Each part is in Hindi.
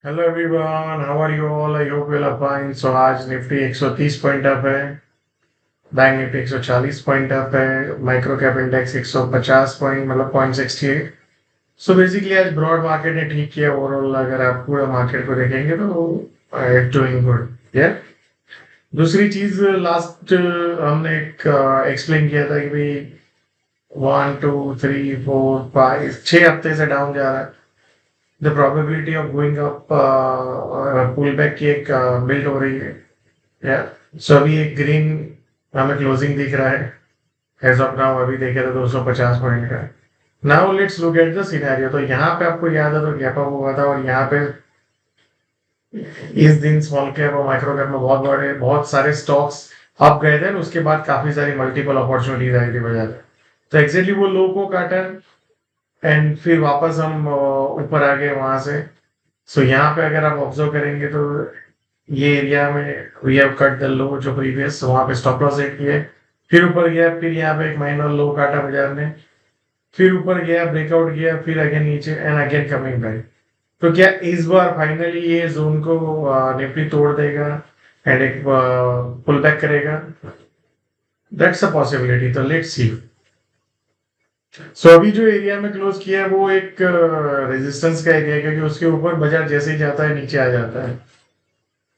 Hello everyone, how are you all? I hope you are fine. So आज निफ्टी 130 पॉइंट अप है, बैंक निफ्टी 140 पॉइंट अप है, माइक्रो कैप इंडेक्स 150 पॉइंट मतलब 0.68। सो बेसिकली आज ब्रॉड मार्केट ने ठीक किया ओवरऑल। अगर आप पूरा मार्केट को देखेंगे तो इट डूइंग गुड। या दूसरी चीज, लास्ट हमने एक एक्सप्लेन किया था कि भाई 1 2 3 4 5 6 हफ्ते से डाउन जा रहा है। The probability of going up pull back की एक बिल्ड हो रही है। या सो अभी एक ग्रीन हमें क्लोजिंग दिख रहा है एज ऑफ नाउ। अभी देखे तो 250 पॉइंट का। Now let's look at the scenario. तो यहाँ पे आपको याद है तो गैप अप हुआ था, और यहाँ पे इस दिन स्मॉल कैप और माइक्रो कैप में बहुत सारे स्टॉक्स अप गए थे, और उसके बाद काफी सारी मल्टीपल अपॉर्चुनिटीज आई थी बाजार में। तो एक्जेक्टली वो लो को काटा, एंड फिर वापस हम ऊपर आ गए वहां से। सो यहाँ पे अगर आप ऑब्जर्व करेंगे तो ये एरिया में we have cut the low, जो प्रीवियस वहां पे स्टॉप लॉस सेट किए, फिर ऊपर गया, फिर यहाँ पे एक माइनर लो काटा बाजार ने, फिर ऊपर गया, ब्रेकआउट किया, फिर अगेन नीचे एंड अगेन कमिंग बैक। तो क्या इस बार फाइनली ये जोन को निफ्टी तोड़ देगा एंड एक पुल बैक करेगा? That's a possibility. तो लेट्स सी। सो अभी जो एरिया में क्लोज किया है वो एक रेजिस्टेंस का एरिया है, क्योंकि उसके ऊपर बाजार जैसे ही जाता है नीचे आ जाता है।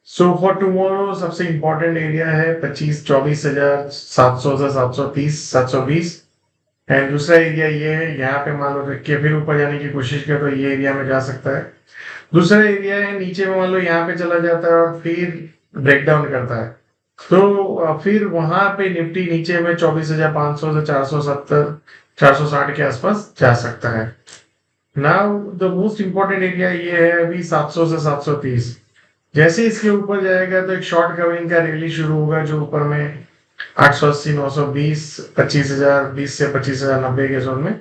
सो फॉर टुमारो सबसे इंपॉर्टेंट एरिया है 24,700 से 730 720। एंड दूसरा एरिया ये है, यहाँ पे मान लो रख के फिर ऊपर जाने की कोशिश करे तो ये एरिया में जा सकता है। दूसरा एरिया है नीचे में, मान लो यहाँ पे चला जाता है और फिर ब्रेक डाउन करता है, तो फिर वहां पे निफ्टी नीचे में 24,500 से 470 460 के आसपास जा सकता है। Now the most important area ये है अभी 700 से 730। जैसे इसके ऊपर जाएगा तो एक शॉर्ट कवरिंग का रैली शुरू होगा, जो ऊपर में 880 920 25,000 20 से 25,090 के जोन में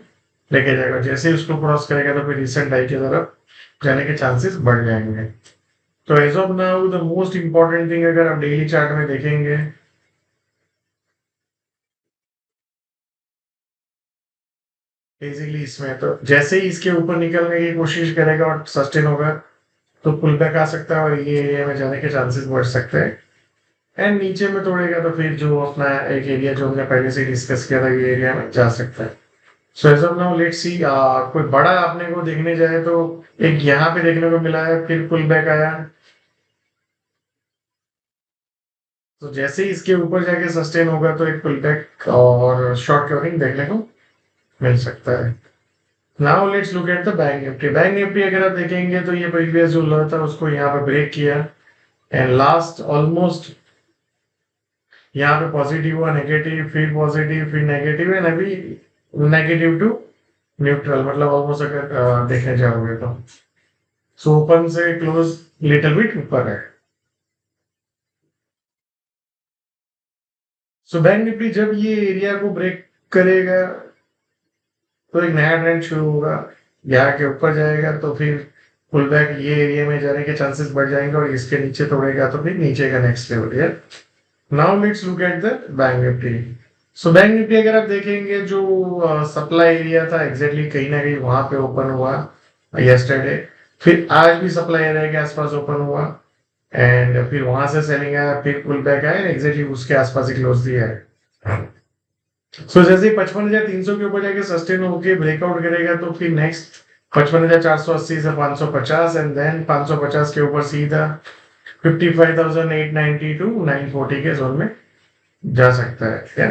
लेके जाएगा। जैसे ही उसको क्रॉस करेगा तो फिर रिसेंट हाई की तरफ जाने के चांसेस बढ़ जाएंगे। तो as of now the most important thing, अगर आप डेली चार्ट में देखेंगे, बेसिकली इसमें तो जैसे ही इसके ऊपर निकलने की कोशिश करेगा और सस्टेन होगा तो पुल बैक आ सकता है, और ये एरिया में जाने के चांसेस बढ़ सकते हैं। एंड नीचे में तोड़ेगा तो फिर जो अपना एक एरिया जो हमने पहले से डिस्कस किया था, ये एरिया में जा सकता है। So as of now let's see. कोई बड़ा आपने को देखने जाए तो एक यहाँ पे देखने को मिला है, फिर पुल बैक आया। तो जैसे ही इसके ऊपर जाके सस्टेन होगा तो एक पुल बैक और शॉर्ट कवरिंग देखने को मिल सकता है। Now let's look at the bank Nifty. Bank Nifty अगर आप देखेंगे तो ये प्रीवियस जो लो था उसको यहाँ पे ब्रेक किया, एंड लास्ट ऑलमोस्ट यहाँ पे पॉजिटिव हुआ, नेगेटिव, फिर पॉजिटिव, फिर नेगेटिव, एंड अभी नेगेटिव टू न्यूट्रल, मतलब ऑलमोस्ट अगर देखने जाओगे तो। सो ओपन से क्लोज लिटिल बिट ऊपर है। सो बैंक निफ्टी जब ये एरिया को ब्रेक करेगा तो एक नया ट्रेंड शुरू होगा, यहाँ के ऊपर जाएगा तो फिर पुल बैक ये एरिया में जाने के चांसेस बढ़ जाएंगे, और इसके नीचे तोड़ेगा तो फिर नीचे का नेक्स्ट लेवल है। Now let's look at the bank Nifty. So bank Nifty अगर आप देखेंगे, जो सप्लाई एरिया था एग्जैक्टली कहीं ना कहीं वहां पे ओपन हुआ यस्टरडे, फिर आज भी सप्लाई एरिया के आसपास ओपन हुआ, एंड फिर वहां से सेलिंग आया, फिर पुल बैक आया, एग्जैक्टली उसके आसपास ही क्लोज दिया है। सो जैसे 55,300 के ऊपर जाके सस्टेन होके ब्रेकआउट करेगा तो फिर नेक्स्ट 55,480 से 550, एंड देन 550 के ऊपर सीधा 55,890 टू 940 के जोन में जा सकता है। क्या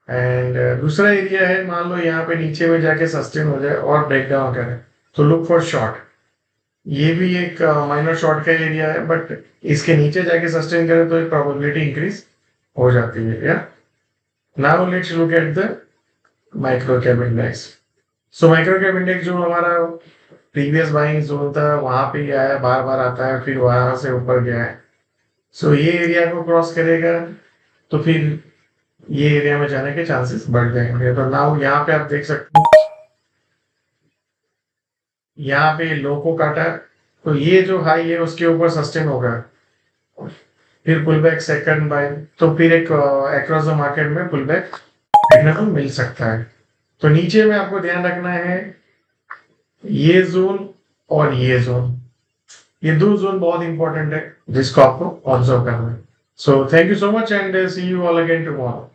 एंड दूसरा एरिया है, मान लो यहाँ पे नीचे में जाके सस्टेन हो जाए और ब्रेक डाउन करे तो लुक फॉर शॉर्ट। ये भी एक माइनर शॉर्ट का एरिया है, बट इसके नीचे जाके सस्टेन करे तो प्रोबेबिलिटी इंक्रीज हो जाती है। या now let's look at the micro cap index. So micro cap index जो हमारा प्रीवियस बाइंग जोन था वहां पे ही आया, बार बार आता है, फिर वहां से ऊपर गया है। सो ये एरिया को क्रॉस करेगा तो फिर ये एरिया में जाने के चांसेस बढ़ जाएंगे। तो नाउ यहाँ पे आप देख सकते हो, यहाँ पे लो को काटा, तो ये जो हाई है उसके ऊपर सस्टेन होगा, फिर पुल बैक सेकंड बाय, तो फिर एक अक्रॉस द मार्केट में पुल बैक देखने को मिल सकता है। तो नीचे में आपको ध्यान रखना है ये जोन और ये जोन। ये दो जोन बहुत इंपॉर्टेंट है जिसको आपको ऑब्जर्व करना है. So thank you so much and see you all again tomorrow.